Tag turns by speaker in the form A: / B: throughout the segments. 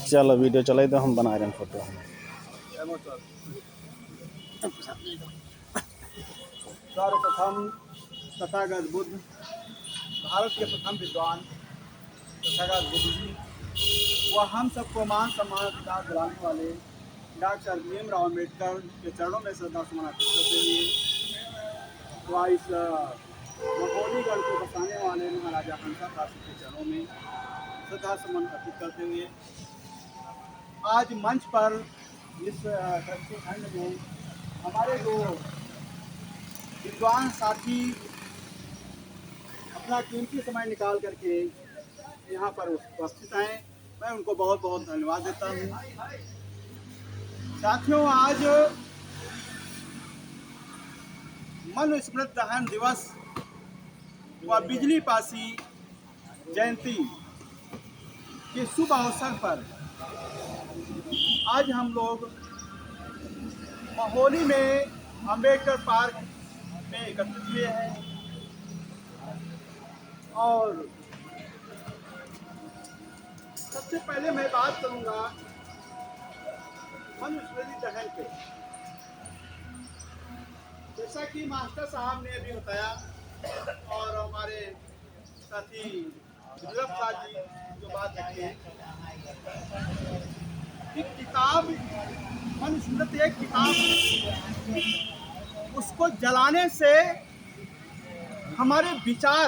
A: चलो वीडियो चले तो हम बना रहे हैं फोटो।
B: सर्वप्रथम तथागत बुद्ध, भारत के प्रथम विद्वान तथागत बुद्ध जी व हम सबको मान सम्मान अधिकार दिलाने वाले डॉक्टर भीमराव अम्बेडकर के चरणों में श्रद्धा सुमन अर्पित करते हुए व इस मकोलीगढ़ को बसाने वाले महाराजा हंसा काशी के चरणों में श्रद्धा सुमन अर्पित करते हुए आज मंच पर इस खंड में हमारे जो विद्वान साथी अपना कीमती समय निकाल करके यहाँ पर उपस्थित हैं, मैं उनको बहुत बहुत धन्यवाद देता हूँ। साथियों, आज मनुस्मृति दहन दिवस व बिजली पासी जयंती के शुभ अवसर पर आज हम लोग महोली में अम्बेडकर पार्क में एकत्रित हुए हैं और सबसे पहले मैं बात करूंगा मनुस्मृति दहन पे। जैसा कि मास्टर साहब ने अभी बताया और हमारे साथी दुर्लभ साहब जी जो बात रखी है कि किताब मनुस्मृति एक किताब है, उसको जलाने से हमारे विचार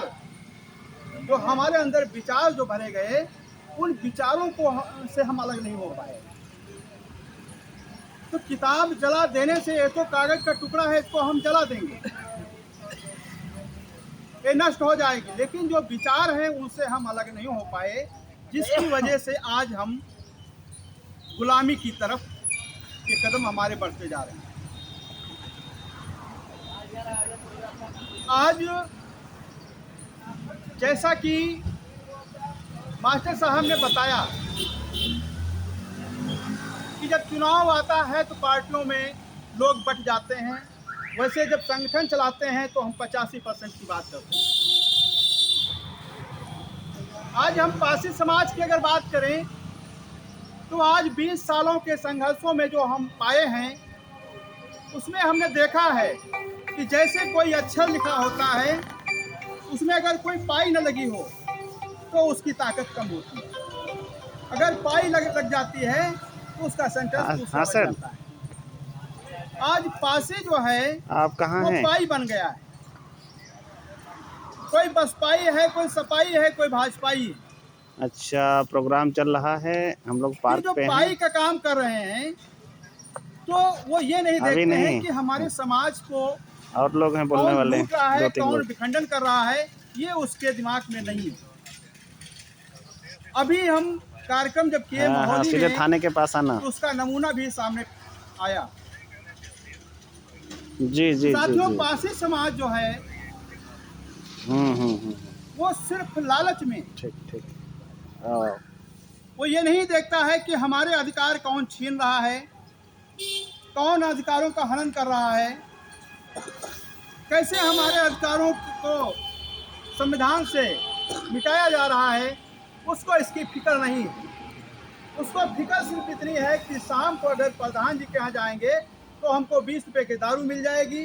B: जो हमारे अंदर विचार जो भरे गए उन विचारों को से हम अलग नहीं हो पाए। तो किताब जला देने से ये तो कागज का टुकड़ा है, इसको हम जला देंगे, ये नष्ट हो जाएगी, लेकिन जो विचार हैं उनसे हम अलग नहीं हो पाए, जिसकी वजह से आज हम गुलामी की तरफ के कदम हमारे बढ़ते जा रहे हैं। आज जैसा कि मास्टर साहब ने बताया कि जब चुनाव आता है तो पार्टियों में लोग बट जाते हैं, वैसे जब संगठन चलाते हैं तो हम 85% की बात करते हैं। आज हम पासी समाज की अगर बात करें तो आज 20 सालों के संघर्षों में जो हम पाए हैं उसमें हमने देखा है कि जैसे कोई अक्षर लिखा होता है उसमें अगर कोई पाई न लगी हो तो उसकी ताकत कम होती है, अगर पाई लग जाती है तो उसका सेंटेंस दूसरा बन जाता है। आज पासी जो है
A: आप कहाँ
B: वो
A: हैं?
B: पाई बन गया है, कोई बसपाई है, कोई सपाई है, कोई भाजपाई है।
A: अच्छा, प्रोग्राम चल रहा है, हम लोग पार्क
B: जो
A: पे
B: पाई
A: हैं।
B: का काम कर रहे हैं तो वो ये नहीं देखते हैं कि हमारे समाज को
A: और लोग हैं बोलने
B: कौन
A: वाले,
B: लूट रहा है,
A: 2-3
B: कौन
A: लोग।
B: विखंडन कर रहा है, ये उसके दिमाग में नहीं है। अभी हम कार्यक्रम जब किए महोली
A: सीधे
B: में
A: थाने के पास आना।
B: तो उसका नमूना भी सामने आया।
A: जी जी
B: साथियों,
A: जी।
B: पासी समाज जो है वो सिर्फ लालच में,
A: ठीक ठीक।
B: वो ये नहीं देखता है कि हमारे अधिकार कौन छीन रहा है, कौन अधिकारों का हनन कर रहा है, कैसे हमारे अधिकारों को संविधान से मिटाया जा रहा है, उसको इसकी फिक्र नहीं है। उसको फिक्र सिर्फ इतनी है कि शाम को अगर प्रधान जी के यहाँ जाएंगे तो हमको 20 रुपए की दारू मिल जाएगी,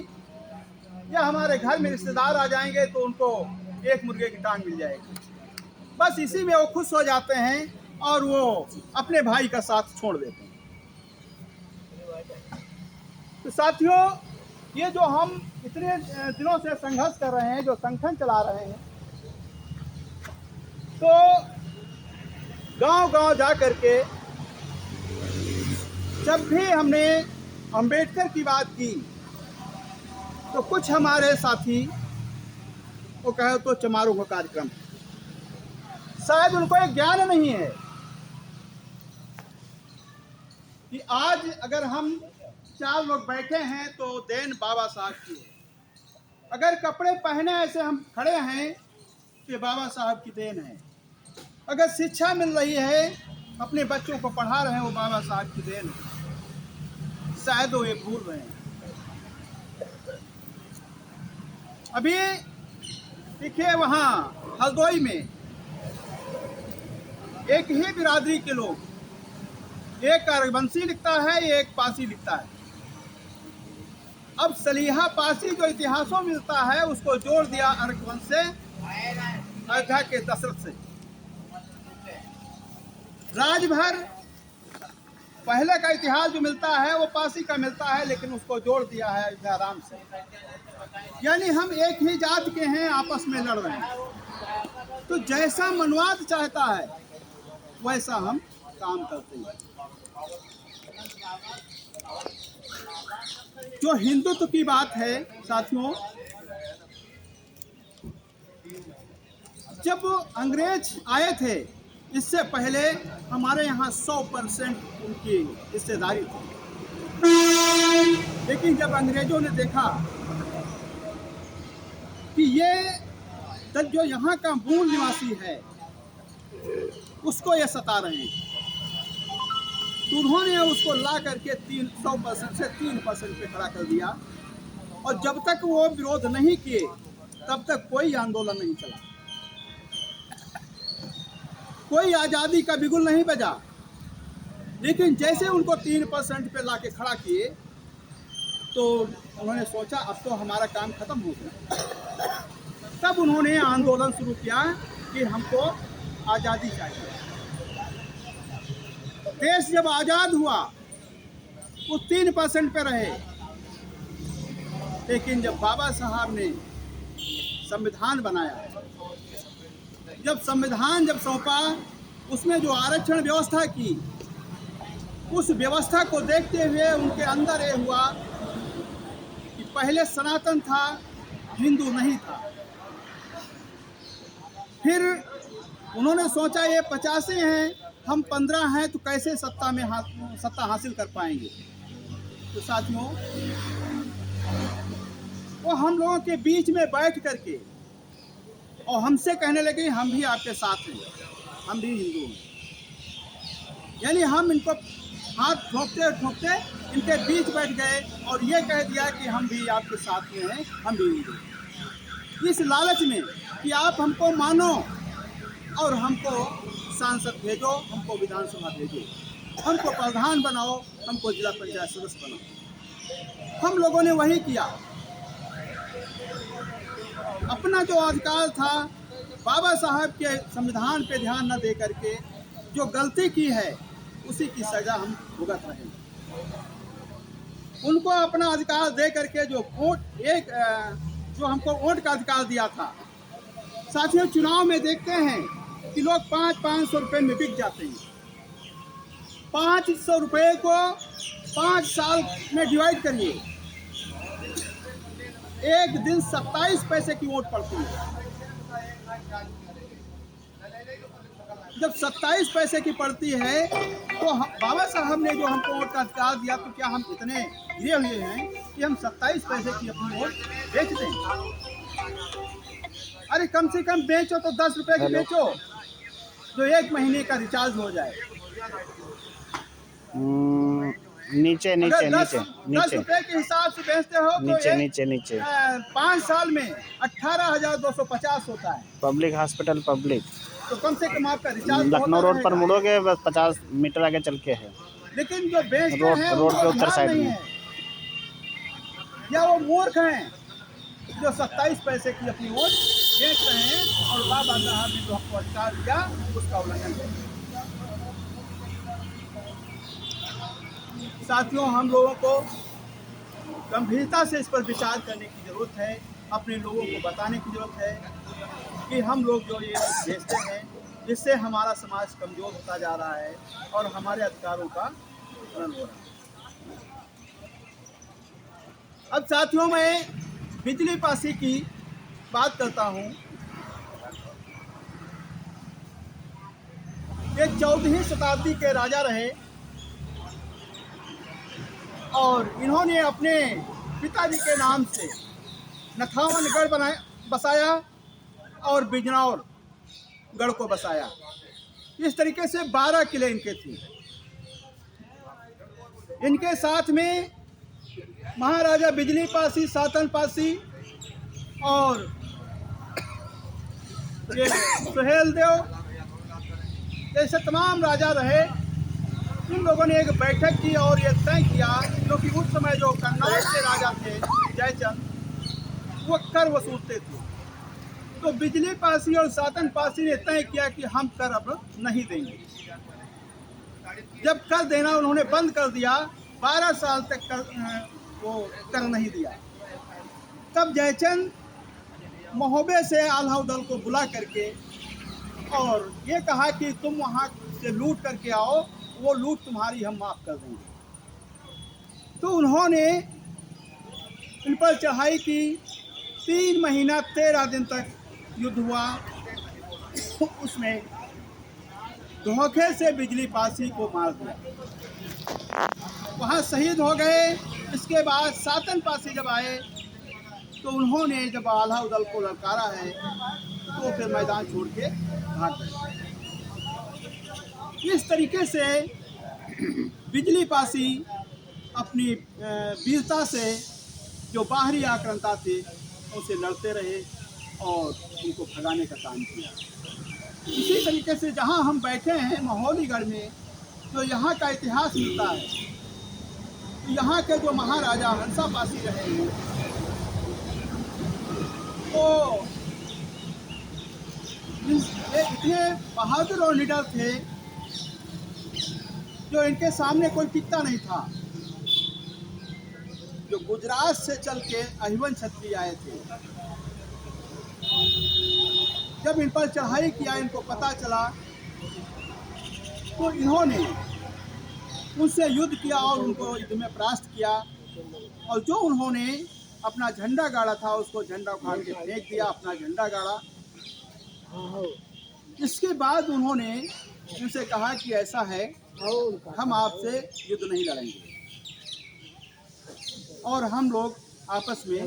B: या हमारे घर में रिश्तेदार आ जाएंगे तो उनको एक मुर्गे की टांग मिल जाएगी। बस इसी में वो खुश हो जाते हैं और वो अपने भाई का साथ छोड़ देते हैं। तो साथियों, ये जो हम इतने दिनों से संघर्ष कर रहे हैं, जो संगठन चला रहे हैं, तो गांव-गांव जा करके जब भी हमने अंबेडकर की बात की तो कुछ हमारे साथी वो कहे तो चमारों का कार्यक्रम, शायद उनको एक ज्ञान नहीं है कि आज अगर हम 4 लोग बैठे हैं तो देन बाबा साहब की है। अगर कपड़े पहने ऐसे हम खड़े हैं तो बाबा साहब की देन है। अगर शिक्षा मिल रही है, अपने बच्चों को पढ़ा रहे हैं, वो बाबा साहब की देन है। शायद वो ये भूल रहे हैं। अभी देखिए वहाँ हल्द्वाई में एक ही बिरादरी के लोग, एक अरगवंशी लिखता है, एक पासी लिखता है। अब सलीहा पासी जो इतिहासों में मिलता है उसको जोड़ दिया अरगवंश से, अयोध्या के दशरथ से। राजभर पहले का इतिहास जो मिलता है वो पासी का मिलता है, लेकिन उसको जोड़ दिया है अयोध्या राम से। यानी हम एक ही जात के हैं, आपस में लड़ रहे हैं। तो जैसा मनवाद चाहता है वैसा हम काम करते हैं। जो हिंदुत्व की बात है साथियों, जब अंग्रेज आए थे इससे पहले हमारे यहाँ 100% उनकी हिस्सेदारी थी। लेकिन जब अंग्रेजों ने देखा कि ये जो यहाँ का मूल निवासी है उसको ये सता रहे हैं, तो उन्होंने उसको ला करके 100% से 3% पे खड़ा कर दिया। और जब तक वो विरोध नहीं किए तब तक कोई आंदोलन नहीं चला, कोई आज़ादी का बिगुल नहीं बजा। लेकिन जैसे उनको 3% पे ला के खड़ा किए तो उन्होंने सोचा अब तो हमारा काम खत्म हो गया। तब उन्होंने आंदोलन शुरू किया कि हमको आज़ादी चाहिए। देश जब आज़ाद हुआ वो 3% पे रहे, लेकिन जब बाबा साहब ने संविधान बनाया, जब संविधान सौंपा, उसमें जो आरक्षण व्यवस्था की, उस व्यवस्था को देखते हुए उनके अंदर ये हुआ कि पहले सनातन था, हिंदू नहीं था। फिर उन्होंने सोचा ये 50 हैं, हम 15 हैं, तो कैसे सत्ता हासिल कर पाएंगे। तो साथियों, वो हम लोगों के बीच में बैठ करके और हमसे कहने लगे हम भी आपके साथ हैं, हम भी हिंदू हैं। यानी हम इनको हाथ ठोकते ठोकते इनके बीच बैठ गए और ये कह दिया कि हम भी आपके साथ में हैं, हम भी हिंदू हैं। इस लालच में कि आप हमको मानो और हमको सांसद भेजो, हमको विधानसभा भेजो, हमको प्रधान बनाओ, हमको जिला पंचायत सदस्य बनाओ। हम लोगों ने वही किया। अपना जो अधिकार था, बाबा साहब के संविधान पे ध्यान न दे करके जो गलती की है उसी की सजा हम भुगत रहे हैं। उनको अपना अधिकार दे करके जो जो हमको वोट का अधिकार दिया था। साथियों, चुनाव में देखते हैं कि लोग 500 रुपये में बिक जाते हैं। 500 रुपये को 5 साल में डिवाइड करिए, एक दिन 27 पैसे की वोट पड़ती है। जब 27 पैसे की पड़ती है तो बाबा साहब ने जो हमको वोट का अधिकार दिया, तो क्या हम इतने गिरे हुए हैं कि हम 27 पैसे की अपनी वोट बेच दें? अरे कम से कम बेचो तो 10 रुपए की बेचो, जो 1 महीने का रिचार्ज हो जाए।
A: नीचे नीचे नीचे
B: 10 रुपए के हिसाब से बेचते हो तो
A: नीचे नीचे नीचे
B: 5 साल में 18,250 होता है।
A: पब्लिक हॉस्पिटल पब्लिक,
B: तो कम से कम आपका रिचार्ज
A: लखनऊ रोड पर मुड़ोगे बस 50 मीटर आगे चल के है।
B: लेकिन जो बेचते हैं
A: रोड के उत्तर साइड में
B: है, या वो मूर्ख हैं जो 27 पैसे की अपनी वोट बेच रहे हैं और बाबा साहब ने जो हमको अधिकार दिया उसका उल्लंघन है। साथियों, हम लोगों को गंभीरता से इस पर विचार करने की जरूरत है। अपने लोगों को बताने की जरूरत है कि हम लोग जो ये बेचते हैं, जिससे हमारा समाज कमजोर होता जा रहा है और हमारे अधिकारों का हनन हो रहा है। अब साथियों, मैं बिजली पासी की बात करता हूँ। ये 14वीं शताब्दी के राजा रहे और इन्होंने अपने पिताजी के नाम से नखावन गढ़ बसाया और बिजनौर गढ़ को बसाया। इस तरीके से 12 किले इनके थे। इनके साथ में महाराजा बिजली पासी, सातन पासी और ये सुहेल देव जैसे तमाम राजा रहे, इन लोगों ने एक बैठक की और ये तय किया, क्योंकि उस समय जो कर्नाटक के राजा थे जयचंद, वो कर वसूलते थे। तो बिजली पासी और सातन पासी ने तय किया कि हम कर अब नहीं देंगे। जब कर देना उन्होंने बंद कर दिया, 12 साल तक वो कर नहीं दिया। तब जयचंद महोबे से आल्हा दल को बुला करके और ये कहा कि तुम वहाँ से लूट करके आओ, वो लूट तुम्हारी हम माफ़ कर देंगे। तो उन्होंने इन पर चढ़ाई की। 3 महीना 13 दिन तक युद्ध हुआ। उसमें धोखे से बिजली पासी को मार दिया, वहाँ शहीद हो गए। इसके बाद सातन पासी जब आए तो उन्होंने जब आल्हा दल को ललकारा है तो फिर मैदान छोड़ के भाग गए। इस तरीके से बिजली पासी अपनी वीरता से जो बाहरी आक्रांता थे उनसे लड़ते रहे और उनको भगाने का काम किया। इसी तरीके से जहाँ हम बैठे हैं महोलीगढ़ में, तो यहाँ का इतिहास मिलता है। तो यहाँ के जो महाराजा हंसा पासी रहे हैं, तो ये इतने बहादुर और निडर थे जो इनके सामने कोई टिकता नहीं था। जो गुजरात से चल के अहिवन क्षत्रिय आए थे, जब इन पर चढ़ाई किया, इनको पता चला, तो इन्होंने उनसे युद्ध किया और उनको युद्ध में परास्त किया। और जो उन्होंने अपना झंडा गाड़ा था उसको झंडा उखाड़ के फेंक दिया, अपना झंडा गाड़ा। इसके बाद उन्होंने उनसे कहा कि ऐसा है, हम आपसे युद्ध नहीं लड़ेंगे और हम लोग आपस में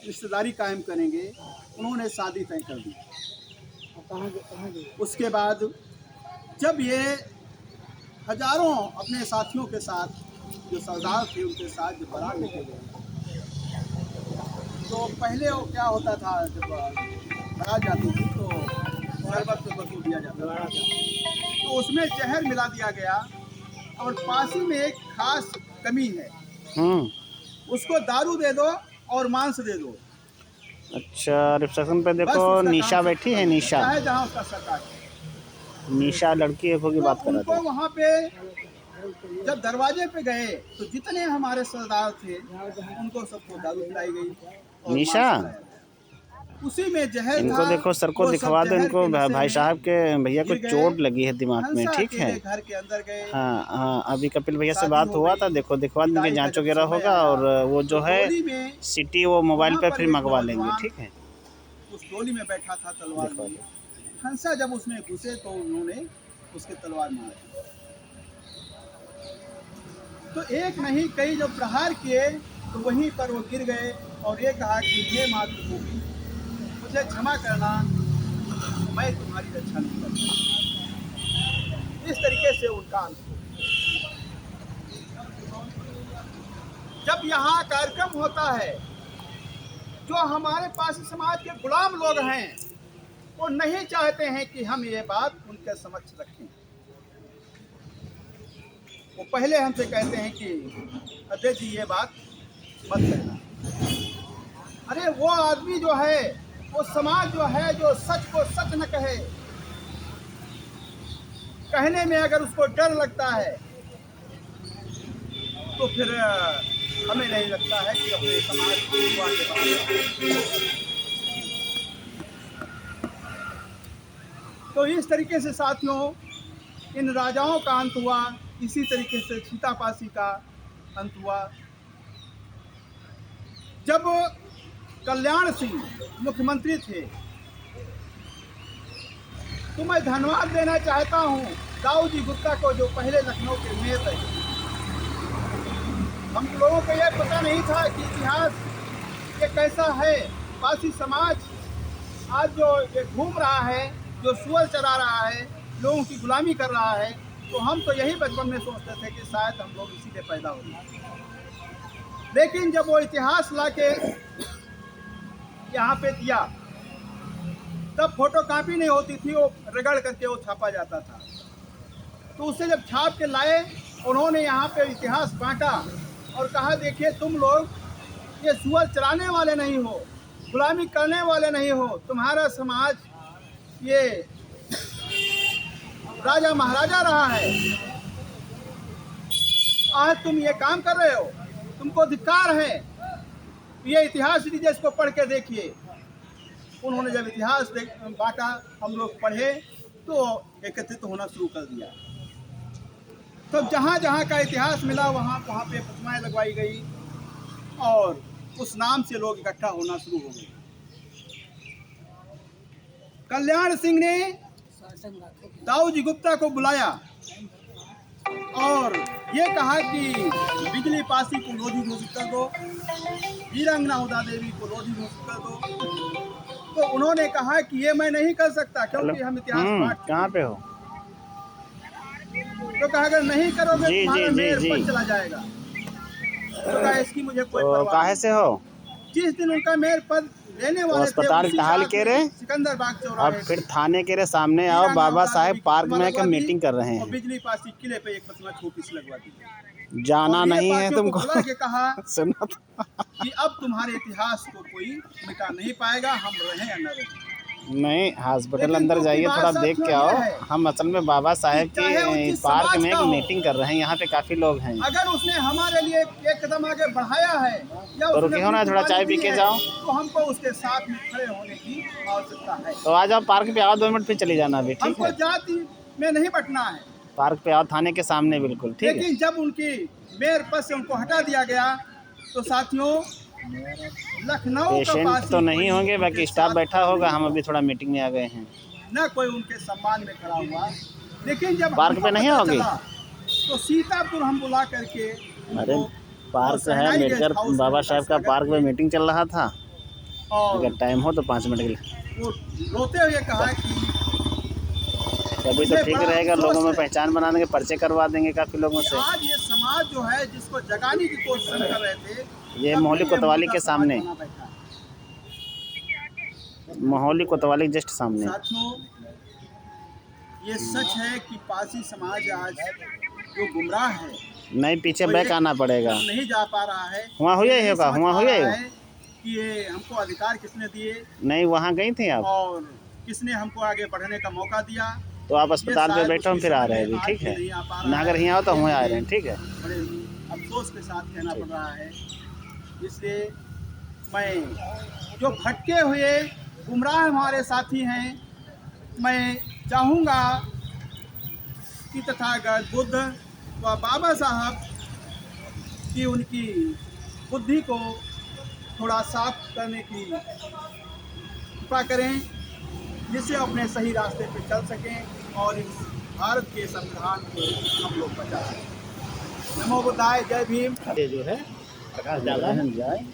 B: रिश्तेदारी कायम करेंगे। उन्होंने शादी तय कर दी। उसके बाद जब ये हजारों अपने साथियों के साथ, जो सरदार थे उनके साथ जब बारात लेके गए, तो पहले वो क्या होता था, जब बारात जाती थी तो शरबत पे बदू दिया जाता था, तो उसमें जहर मिला दिया गया। और पासी में एक खास कमी है, उसको दारू दे दो और मांस दे दो।
A: अच्छा, रिसेप्शन पे देखो निशा बैठी है। निशा
B: है जहाँ उसका सरकार,
A: निशा लड़की एक होगी, बात कर रहा
B: उनको वहाँ पे जब दरवाजे पे गए तो जितने हमारे सरदार थे उनको सबको दारू पिलाई गई।
A: निशा,
B: उसी में जहर
A: इनको
B: था।
A: देखो, सर को दिखवा दो इनको। भाई साहब के भैया को
B: गिर
A: चोट
B: गए।
A: लगी है दिमाग में, ठीक है।
B: घर के अंदर गए।
A: हाँ हाँ, अभी कपिल भैया से
B: शादी
A: बात
B: हो
A: हुआ
B: गई।
A: था, देखो दिखवा देंगे,
B: विदाई का
A: जांच
B: जब
A: वगैरह
B: समय
A: होगा
B: आया,
A: और वो जो है
B: डोली में
A: सिटी वो मोबाइल पे
B: वहाँ
A: फिर
B: पर एक
A: मंगवा लेंगे,
B: नौजवान
A: ठीक है।
B: उस डोली में बैठा था तलवार
A: दिखवा
B: लिए।
A: दो।
B: हंसा जब उसमें घुसे तो उन्होंने उसके तलवार मारी। तो एक नहीं कई जब प्रहार किए तो वहीं पर वो गिर गए और ये कहा कि हे मातृभूमि, मुझे क्षमा करना, मैं तुम्हारी रक्षा नहीं कर सकता। इस तरीके से उनका अंत हुआ। जब यहाँ कार्यक्रम होता है, जो हमारे पास समाज के गुलाम लोग हैं वो नहीं चाहते हैं कि हम ये बात उनके समक्ष रखें। वो पहले हमसे कहते हैं कि अध्यक्ष जी ये बात मत कहना। अरे वो आदमी जो है, वो समाज जो है, जो सच को सच न कहे, कहने में अगर उसको डर लगता है तो फिर हमें नहीं लगता है कि अपने समाज को आगे बढ़ाएं। तो इस तरीके से साथियों, इन राजाओं का अंत हुआ। इसी तरीके से सीतापासी का अंत हुआ। जब कल्याण सिंह मुख्यमंत्री थे तो मैं धन्यवाद देना चाहता हूं दाऊ जी गुप्ता को, जो पहले लखनऊ के मेयर रहे। हम लोगों को यह पता नहीं था कि इतिहास ये कैसा है। पासी समाज आज जो ये घूम रहा है, जो सुअर चरा रहा है, लोगों की गुलामी कर रहा है, तो हम तो यही बचपन में सोचते थे कि शायद हम लोग इसी से पैदा हुए। लेकिन जब वो इतिहास लाके यहाँ पे दिया, तब फोटो कॉपी नहीं होती थी, वो रगड़ करके वो छापा जाता था। तो उससे जब छाप के लाए, उन्होंने यहाँ पे इतिहास बांटा और कहा देखिए तुम लोग ये सुअर चराने वाले नहीं हो, गुलामी करने वाले नहीं हो, तुम्हारा समाज ये राजा महाराजा रहा है, आज तुम ये काम कर रहे हो, तुमको धिक्कार है। ये इतिहास लीजिए, इसको पढ़ के देखिए। उन्होंने जब इतिहास बांटा, हम लोग पढ़े तो एकत्रित होना शुरू कर दिया। तो जहाँ जहाँ का इतिहास मिला वहाँ पे प्रतिमाएं लगवाई गई और उस नाम से लोग इकट्ठा होना शुरू हो गए। कल्याण सिंह ने दाऊ जी गुप्ता को बुलाया और ये कहा कि बिजली पासी को लोधी घोषित कर दो, वीरांगना उदा देवी को लोधी घोषित कर दो। तो उन्होंने कहा कि ये मैं नहीं कर सकता क्योंकि हम इतिहास पाठ।
A: कहाँ पे हो?
B: तो कहा अगर नहीं करोगे तुम्हारा मेयर पद चला जाएगा। तो कहा इसकी मुझे कोई परवाह नहीं।
A: काहे से हो?
B: जिस दिन उनका मेयर पद लेने वाले थे,
A: अस्पताल कहाँ के रहे?
B: सिकंदर बाग चौराहे।
A: अब फिर थाने के रे सामने आओ, बाबा साहेब पार्क में आकर मीटिंग कर रहे हैं।
B: बिजली पासी किले पे एक प्रतिमा छोटी सी लगवा दी।
A: जाना नहीं है तुमको।
B: के कहा
A: सुनो
B: कि अब तुम्हारे इतिहास को कोई मिटा नहीं पाएगा, हम रहे या न रहे।
A: नहीं, हॉस्पिटल अंदर जाइए, थोड़ा देख के आओ। हम असल में बाबा साहेब के पार्क में एक मीटिंग कर रहे हैं, यहाँ पे काफी लोग हैं।
B: अगर उसने हमारे लिए एक कदम आगे बढ़ाया है या
A: तो रुके हो ना, थोड़ा चाय पी के जाओ।
B: तो हमको उसके साथ में खड़े होने की आवश्यकता है।
A: तो आ जाओ पार्क पे आओ, 2 मिनट फिर चली जाना अभी, ठीक
B: हमको
A: है?
B: जाति में नहीं बटना है।
A: पार्क पे आओ, थाने के सामने बिल्कुल, ठीक है?
B: लेकिन जब उनकी मेयर पद से उनको हटा दिया गया तो साथियों लखनऊ
A: पेशेंट तो नहीं होंगे, बाकी स्टाफ बैठा होगा। हम अभी थोड़ा मीटिंग में आ गए हैं।
B: न कोई उनके सम्मान में खड़ा हुआ। लेकिन जब
A: पार्क पे नहीं आओगे?
B: तो सीतापुर हम बुला करके,
A: अरे पार्क है, अम्बेडकर बाबा साहेब का पार्क में मीटिंग चल रहा था।
B: और
A: अगर टाइम हो तो 5 मिनट के लिए।
B: वो रोते हुए कहा कि
A: अभी तो ठीक रहेगा, लोगों में पहचान बना देंगे, पर्चे करवा देंगे काफी लोगों से।
B: आज ये समाज जो है जिसको जगाने की कोशिश कर रहे थे,
A: ये मोहल्ली कोतवाली के सामने, मोहल्ली कोतवाली जस्ट सामने।
B: साथियों ये सच है कि पारसी समाज आज जो गुमराह है,
A: नहीं पीछे बैक आना पड़ेगा,
B: नहीं जा पा रहा है।
A: वहाँ हुआ ही होगा, वहाँ हुआ ही
B: कि ये हमको अधिकार किसने दिए,
A: नहीं वहाँ गई थी आप,
B: और किसने हमको आगे बढ़ने का मौका दिया।
A: तो आप अस्पताल पे बैठो, हम फिर आ रहे हैं अभी, ठीक है ना? अगर यहाँ आओ तो हम आ रहे हैं, ठीक है?
B: बड़े अफसोस के साथ कहना पड़ रहा है। इसलिए मैं जो भटके हुए गुमराह हमारे साथी हैं, मैं चाहूँगा कि तथागत बुद्ध व बाबा साहब की उनकी बुद्धि को थोड़ा साफ करने की कृपा करें, जिससे अपने सही रास्ते पर चल सकें और इस भारत के संविधान को हम लोग बचा सकें। नमो बुद्धाय, जय भीम।
A: ये जो है प्रकाश ज़्यादा है, जाए